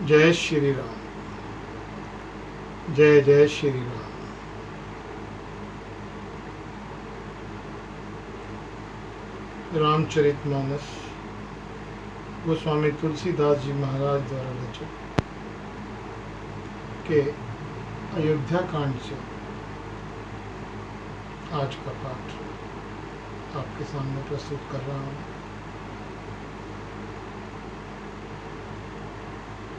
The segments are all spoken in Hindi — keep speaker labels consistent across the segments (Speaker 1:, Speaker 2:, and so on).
Speaker 1: जय श्री राम। जय जय श्री राम। रामचरितमानस गोस्वामी तुलसीदास जी महाराज द्वारा रचित के अयोध्या कांड से आज का पाठ आपके सामने प्रस्तुत कर रहा हूँ।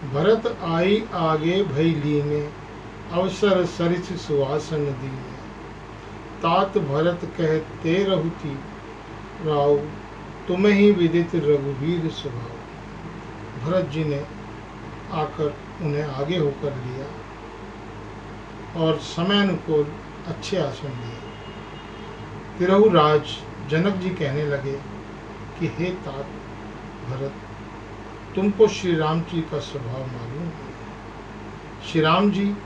Speaker 1: भरत आई आगे भई लीने, अवसर सरिस सुवासन दीने। तात भरत कहते रहुति, राव तुम्हें ही विदित रघुवीर स्वभाव। भरत जी ने आकर उन्हें आगे होकर लिया और समय अनुकूल अच्छे आसन दिए। तिरहु राज जनक जी कहने लगे कि हे तात भरत, तुमको श्री राम जी का स्वभाव मालूम है। श्री राम जी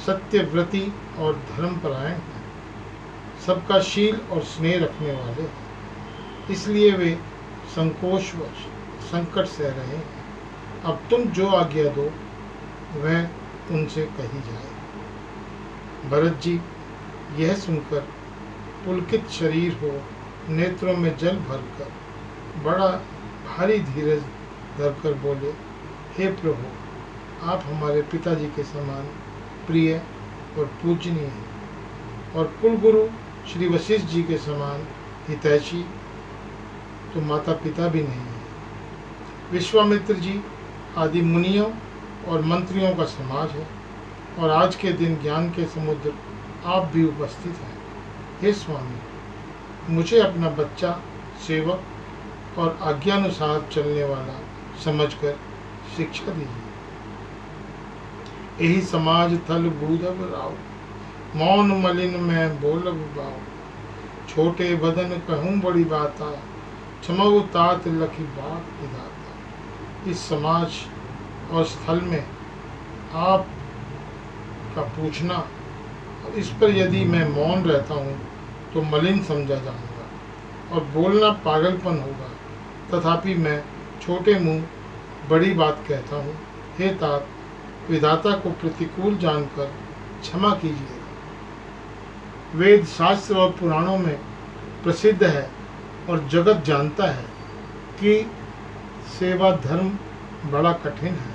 Speaker 1: सत्यव्रती और धर्मपरायण हैं, सबका शील और स्नेह रखने वाले हैं, इसलिए वे संकोचवश संकट सह रहे हैं। अब तुम जो आज्ञा दो वह उनसे कही जाए। भरत जी यह सुनकर पुलकित शरीर हो, नेत्रों में जल भरकर बड़ा भारी धीरज धरकर बोले, हे प्रभु, आप हमारे पिताजी के समान प्रिय और पूजनीय हैं और कुलगुरु श्री वशिष्ठ जी के समान हितैषी तो माता पिता भी नहीं है। विश्वामित्र जी आदि मुनियों और मंत्रियों का समाज है और आज के दिन ज्ञान के समुद्र आप भी उपस्थित हैं। हे स्वामी, मुझे अपना बच्चा, सेवक और आज्ञानुसार चलने वाला समझकर शिक्षा दीजिए। यही समाज थल बूधब राव, मौन मलिन में बोलब बाव। छोटे बदन कहूँ बड़ी बाता, क्षमऊ तात लखी बात विधाता। इस समाज और स्थल में आप का पूछना और इस पर यदि मैं मौन रहता हूँ तो मलिन समझा जाऊंगा और बोलना पागलपन होगा। तथापि मैं छोटे मुंह बड़ी बात कहता हूँ। हे तात, विधाता को प्रतिकूल जानकर क्षमा कीजिएगा। वेद शास्त्र और पुराणों में प्रसिद्ध है और जगत जानता है कि सेवा धर्म बड़ा कठिन है।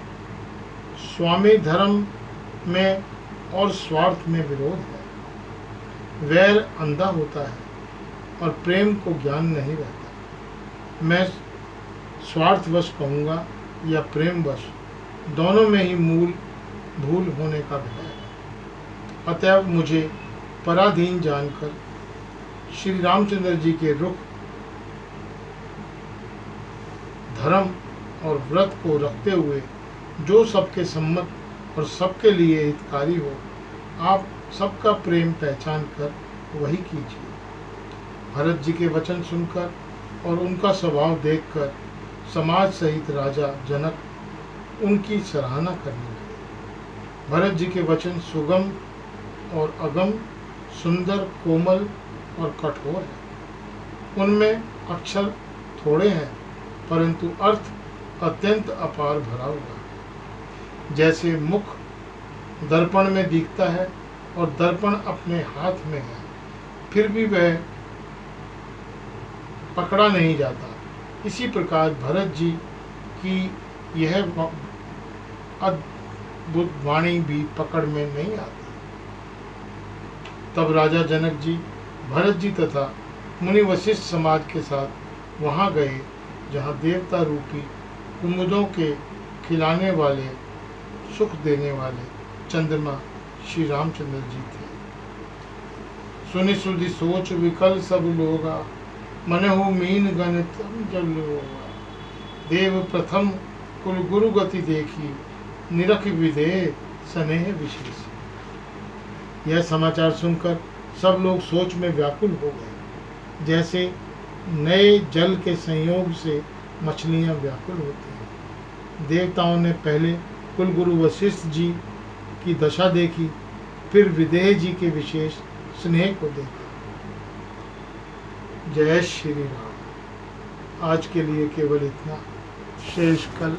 Speaker 1: स्वामी धर्म में और स्वार्थ में विरोध है। वैर अंधा होता है और प्रेम को ज्ञान नहीं रहता। मैं स्वार्थवश कहूँगा या प्रेमवश, दोनों में ही मूल भूल होने का भय है। अतएव मुझे पराधीन जानकर श्री रामचंद्र जी के रुख, धर्म और व्रत को रखते हुए जो सबके सम्मत और सबके लिए हितकारी हो, आप सबका प्रेम पहचान कर वही कीजिए। भरत जी के वचन सुनकर और उनका स्वभाव देखकर समाज सहित राजा जनक उनकी सराहना करने लगे। भरत जी के वचन सुगम और अगम, सुंदर, कोमल और कठोर है। उनमें अक्षर थोड़े हैं परंतु अर्थ अत्यंत अपार भरा हुआ है। जैसे मुख दर्पण में दिखता है और दर्पण अपने हाथ में है, फिर भी वह पकड़ा नहीं जाता, इसी प्रकार भरत जी की यह अद्भुत वाणी भी पकड़ में नहीं आती। तब राजा जनक जी भरत जी तथा मुनि वशिष्ठ समाज के साथ वहां गए जहां देवता रूपी कुमुदों के खिलाने वाले, सुख देने वाले चंद्रमा श्री रामचंद्र जी थे। सुनि सुधि सोच विकल सब लोगा, मनहु मीन गण तम जल लोगा। देव प्रथम कुल गुरु गति देखी, निरख विदेह स्नेह विशेष। यह समाचार सुनकर सब लोग सोच में व्याकुल हो गए, जैसे नए जल के संयोग से मछलियां व्याकुल होती हैं। देवताओं ने पहले कुलगुरु वशिष्ठ जी की दशा देखी, फिर विदेह जी के विशेष स्नेह को देखा। जय श्री राम। आज के लिए केवल इतना, शेष कल